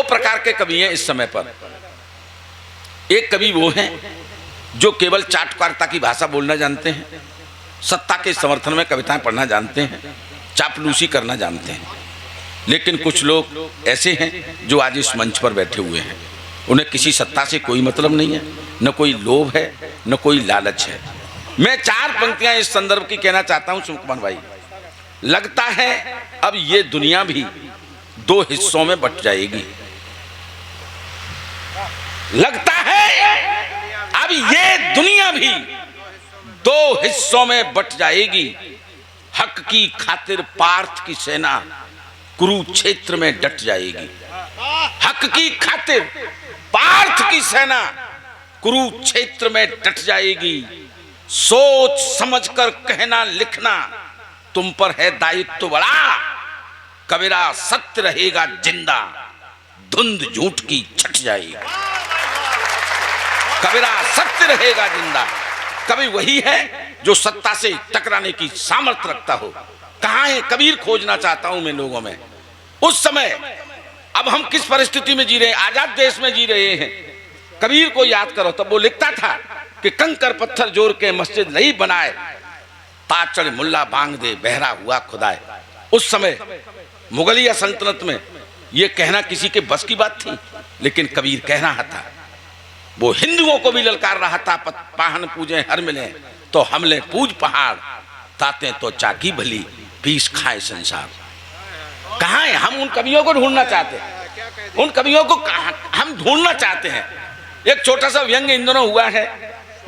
प्रकार के कवि हैं इस समय पर। एक कवि वो हैं जो केवल चाटुकारिता की भाषा बोलना जानते हैं, सत्ता के समर्थन में कविताएं पढ़ना जानते हैं, चापलूसी करना जानते हैं। लेकिन कुछ लोग ऐसे हैं जो आज इस मंच पर बैठे हुए हैं, उन्हें किसी सत्ता से कोई मतलब नहीं है, न कोई लोभ है, न कोई लालच है। मैं 4 पंक्तियां इस संदर्भ की कहना चाहता हूं सुकुमार भाई। लगता है अब ये दुनिया भी 2 हिस्सों में बट जाएगी। लगता है अब ये दुनिया भी 2 हिस्सों में बट जाएगी। हक की खातिर पार्थ की सेना कुरुक्षेत्र में डट जाएगी। हक की खातिर पार्थ की सेना कुरुक्षेत्र में डट जाएगी। सोच समझकर कहना लिखना तुम पर है दायित्व बड़ा। कबीरा सत्य रहेगा जिंदा, धुंध झूठ की छट जाएगी। कबीरा सत्य रहेगा जिंदा। कवि वही है जो सत्ता से टकराने की सामर्थ्य रखता हो। कहां है कबीर, खोजना चाहता हूं मैं लोगों में। उस समय अब हम किस परिस्थिति में जी रहे हैं, आजाद देश में जी रहे हैं। कबीर को याद करो, तब वो लिखता था कि कंकर पत्थर जोड़ के मस्जिद नहीं बनाए, ताचड़ मुल्ला बांग दे बहरा हुआ खुदाए। उस समय मुगलिया सल्तनत में यह कहना किसी के बस की बात थी, लेकिन कबीर कह रहा था। वो हिंदुओं को भी ललकार रहा था, पाहन पूजे हर मिले तो हमले पूज पहाड़, ताते तो चाकी भली पीस खाए संसार। कहाँ है? हम उन कवियों को ढूंढना चाहते हैं, उन कवियों को हम ढूंढना चाहते हैं। एक छोटा सा व्यंग्य इन दिनों हुआ है,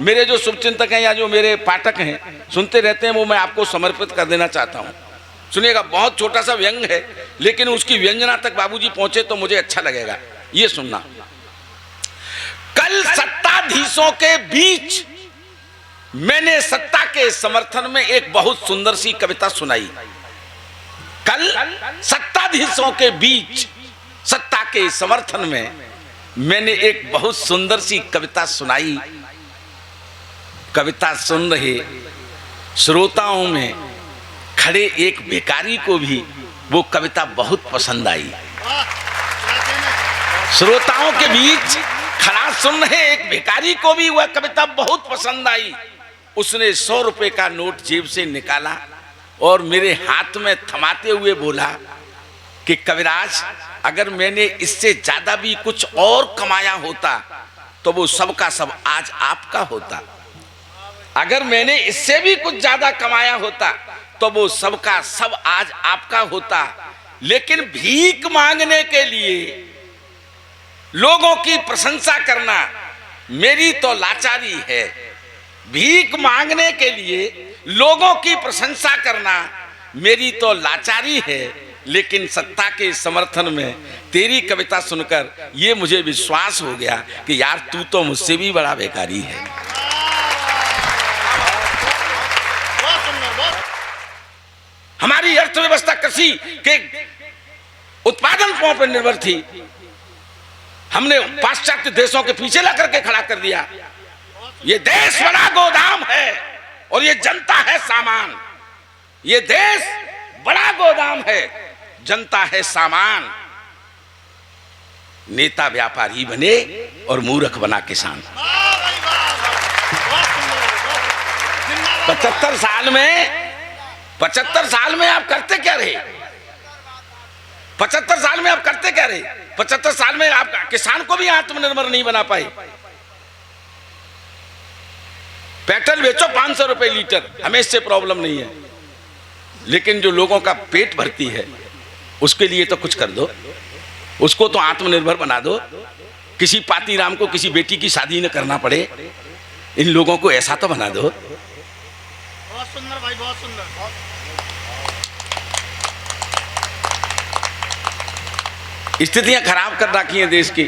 मेरे जो शुभचिंतक हैं या जो मेरे पाठक हैं सुनते रहते हैं, वो मैं आपको समर्पित कर देना चाहता हूँ। सुनिएगा, बहुत छोटा सा व्यंग्य है, लेकिन उसकी व्यंजना तक बाबूजी पहुंचे तो मुझे अच्छा लगेगा। ये सुनना। कल सत्ताधीशों के बीच मैंने सत्ता के समर्थन में एक बहुत सुंदर सी कविता सुनाई। कल सत्ताधीशों के बीच सत्ता के समर्थन में मैंने एक बहुत सुंदर सी कविता सुनाई। कविता सुन रहे श्रोताओं में खड़े एक भिखारी को भी वो कविता बहुत पसंद आई। श्रोताओं के बीच खड़ा सुन रहे एक भिखारी को भी वह कविता बहुत पसंद आई। उसने 100 रुपए का नोट जेब से निकाला और मेरे हाथ में थमाते हुए बोला कि कविराज, अगर मैंने इससे ज्यादा भी कुछ और कमाया होता तो वो सबका सब आज आपका होता। अगर मैंने इससे भी कुछ ज्यादा कमाया होता तो वो सबका सब आज आपका होता। लेकिन भीख मांगने के लिए लोगों की प्रशंसा करना मेरी तो लाचारी है। भीख मांगने के लिए लोगों की प्रशंसा करना मेरी तो लाचारी है। लेकिन सत्ता के समर्थन में तेरी कविता सुनकर ये मुझे विश्वास हो गया कि यार तू तो मुझसे भी बड़ा भिखारी है। हमारी अर्थव्यवस्था कृषि के उत्पादन पर निर्भर थी। हमने पाश्चात्य देशों के पीछे ला करके खड़ा कर दिया। ये देश बड़ा गोदाम है और ये जनता है सामान। ये देश बड़ा गोदाम है, जनता है सामान। नेता व्यापारी बने और मूर्ख बना किसान। 75 साल में आप करते क्या रहे? 75 साल में आप करते क्या रहे? 75 साल में आप किसान को भी आत्मनिर्भर नहीं बना पाए। पेट्रोल बेचो 500 रुपए लीटर, हमें इससे प्रॉब्लम नहीं है, लेकिन जो लोगों का पेट भरती है उसके लिए तो कुछ कर दो, उसको तो आत्मनिर्भर बना दो। किसी पातीराम को किसी बेटी की शादी न करना पड़े, इन लोगों को ऐसा तो बना दो। बहुत सुंदर भाई, बहुत सुंदर। स्थितियां खराब कर रखी हैं देश की।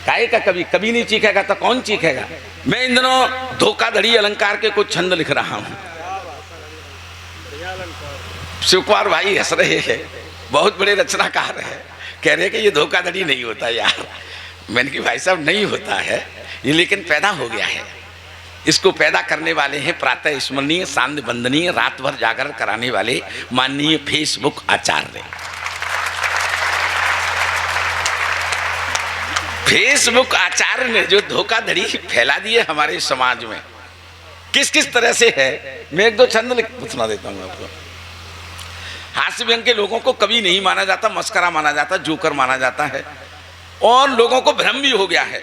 काहे का कभी नहीं चीखेगा तो कौन चीखेगा? मैं इन दिनों धोखाधड़ी अलंकार के कुछ छंद लिख रहा हूं। शिवकुमार भाई हंस रहे हैं, बहुत बड़े रचनाकार है, कह रहे कि ये धोखाधड़ी नहीं होता यार। मैंने कि भाई साहब नहीं होता है ये, लेकिन पैदा हो गया है। इसको पैदा करने वाले हैं प्रातः स्मरणीय, सांध्य वंदनीय, रात भर जागरण कराने वाले माननीय फेसबुक आचार्य। फेसबुक आचार्य ने जो धोखाधड़ी फैला दी है हमारे समाज में, किस किस तरह से है, मैं एक दो छंद सुना देता हूँ आपको। हास्य व्यंग के लोगों को कभी नहीं माना जाता, मस्करा माना जाता, जोकर माना जाता है, और लोगों को भ्रम भी हो गया है।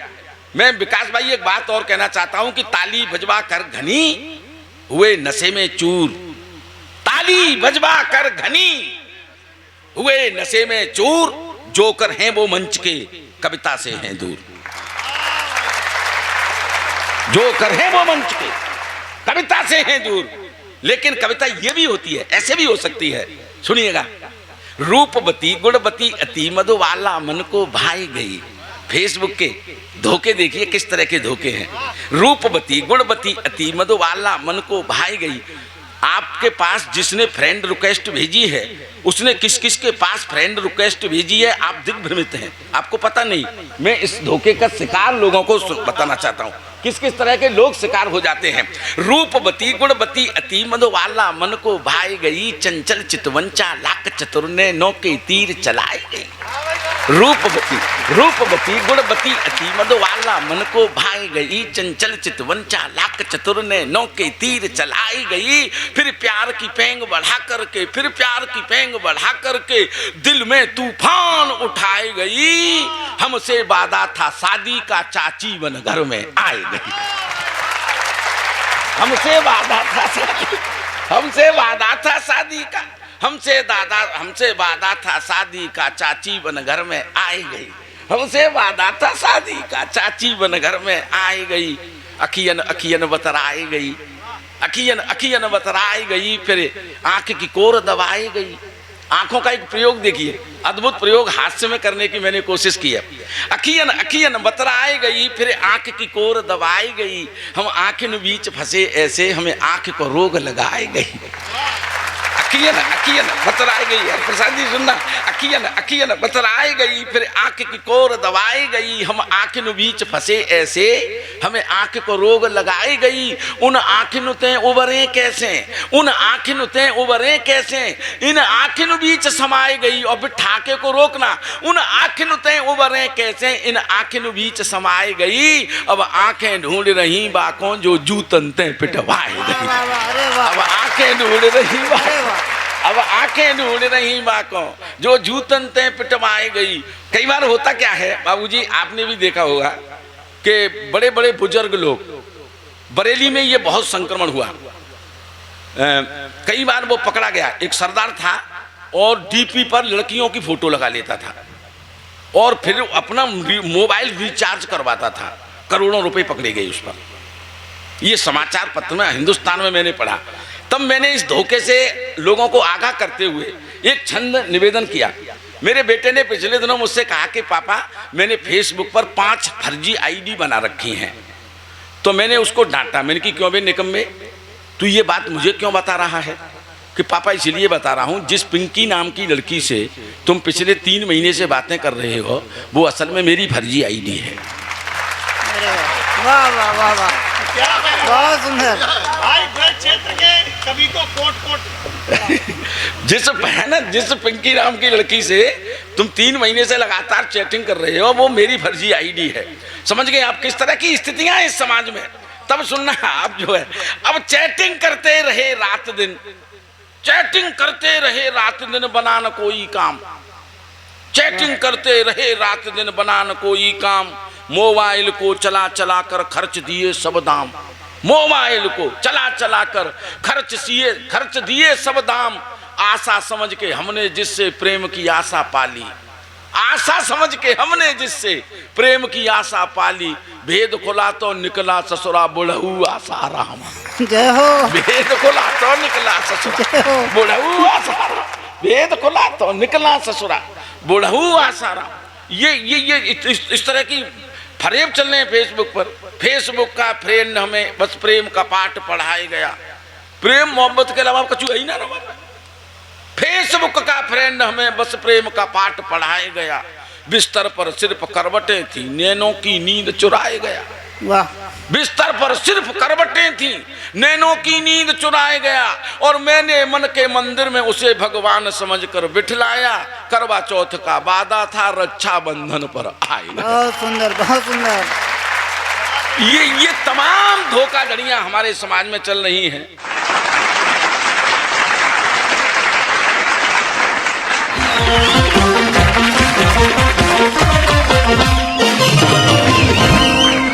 मैं विकास भाई एक बात और कहना चाहता हूं कि ताली बजवा कर घनी हुए नशे में चूर, ताली बजवा कर घनी हुए नशे में चूर, जोकर हैं वो मंच के कविता से हैं दूर। जोकर हैं वो मंच के कविता से हैं दूर। लेकिन कविता ये भी होती है, ऐसे भी हो सकती है, सुनिएगा। रूपवती गुणवती अति मधुबाला मन को भाई गई। फेसबुक के धोखे देखिए किस तरह के धोखे हैं। रूपवती गुणवती अति मधुबाला मन को भाई गई। आपके पास जिसने फ्रेंड रिक्वेस्ट भेजी है उसने किस किस के पास फ्रेंड रिक्वेस्ट भेजी है, आप दिग्भ्रमित हैं, आपको पता नहीं। मैं इस धोखे का शिकार लोगों को बताना चाहता हूँ, किस किस तरह के लोग शिकार हो जाते हैं। रूपवती गुणवती अति मधुबाला मन को भाई गई, चंचल चितवंचा लाख चतुर ने नौके तीर चलाई गई। रूपवती गुणवती अति मधुबाला मन को भाई गई, चंचल चितवंचा लाख चतुर ने नौके तीर चलाई गई। फिर प्यार की पेंग बढ़ा करके, फिर प्यार की पेंग बढ़ा करके दिल में तूफान उठाई गई। हमसे वादा था शादी का, चाची बन घर में आई गई। हमसे वादा था शादी, हमसे वादा था शादी का, हमसे वादा था शादी का, चाची बन घर में आई गई। हमसे वादा था शादी का, चाची बन घर में आई गई। अखियन अखियन बतराई गई, अखियन अखियन बतराई गई। फिर आंख की कोर दबाई गई। आंखों का एक प्रयोग देखिए, अद्भुत प्रयोग हास्य में करने की मैंने कोशिश की है। अखियन अखियन बतराई गई, फिर आंख की कोर दबाई गई। हम आंखें बीच फंसे ऐसे, हमें आंख को रोग लगाई गई। अखियन अखियन बतराई गई, प्रसाद जी सुनना। अखियन अखियन बतराई गई, फिर आंख की कोर दबाई गई। हम आंखों बीच फंसे ऐसे, हमें आंख को रोग लगाई गई। उन आंखों ते उबरे कैसे, उन आंखों ते उबरे कैसे, इन आंखों बीच समाई गई। और बिठाके को रोकना, उन आंखों ते उबरे कैसे, इन आंखों बीच समाई गई। अब आंखें ढूंढ रही बाकों जो जूतन ते पिटवाई गई। अब आंखें ढूंढ रही बाकों, अब आंखें ढूंढ रही बाकों जो जूतन ते पिटवाई गई। कई बार होता क्या है बाबूजी, आपने भी देखा होगा कि बड़े बड़े बुजुर्ग लोग, बरेली में ये बहुत संक्रमण हुआ। कई बार वो पकड़ा गया। एक सरदार था और डीपी पर लड़कियों की फोटो लगा लेता था और फिर अपना मोबाइल रिचार्ज करवाता था। करोड़ों रुपए पकड़े गए उस पर। ये समाचार पत्र में, हिंदुस्तान में मैंने पढ़ा। तब मैंने इस धोखे से लोगों को आगाह करते हुए एक छंद निवेदन किया। मेरे बेटे ने पिछले दिनों मुझसे कहा कि पापा मैंने फेसबुक पर 5 फर्जी आईडी बना रखी हैं। तो मैंने उसको डांटा। मैंने कि क्यों बे निकम्मे, तू ये बात मुझे क्यों बता रहा है? कि पापा इसलिए बता रहा हूँ, जिस पिंकी नाम की लड़की से तुम पिछले 3 महीने से बातें कर रहे हो वो असल में मेरी फर्जी आईडी है। वाह वाह वाह वाह, बहुत सुंदर भाई। क्षेत्र के कवि को कोट जिस पिंकी नाम की लड़की से तुम 3 महीने से लगातार चैटिंग कर रहे हो वो मेरी फर्जी आईडी है। समझ गए आप किस तरह की स्थितियां हैं इस समाज में? तब सुनना आप जो है, अब चैटिंग करते रहे रात दिन, चैटिंग करते रहे रात दिन बना न कोई काम, चैटिंग करते रहे रात दिन बना न कोई काम। मोबाइल को चला चला कर खर्च दिए सब दाम, मोबाइल को चला चला कर खर्च दिए सब दाम। आशा समझ के हमने जिससे प्रेम की आशा पाली, आशा समझ के हमने जिससे प्रेम की आशा पाली। भेद खुला तो निकला ससुरा बुढ़ऊ आसाराम। जय हो। भेद खुला तो निकला ससुरा बुढ़ऊ आसाराम, भेद खुला तो निकला ससुरा बुढ़ऊ आसाराम। ये इस तरह की फरेब चल रहे हैं फेसबुक पर। फेसबुक का फ्रेंड हमें बस प्रेम का पाठ पढ़ाया गया। प्रेम मोहब्बत के अलावा कुछ है ही ना। फेसबुक का फ्रेंड हमें बस प्रेम का पाठ पढ़ाया गया। बिस्तर पर सिर्फ करवटें थी, नैनों की नींद चुराए गया। वाह। बिस्तर पर सिर्फ करवटें थी, नैनों की नींद चुराए गया और मैंने मन के मंदिर में उसे भगवान समझकर बिठलाया। करवा चौथ का वादा था, रक्षा बंधन पर आए। बहुत सुंदर, बहुत सुंदर। ये तमाम धोखाधड़ियां हमारे समाज में चल रही हैं।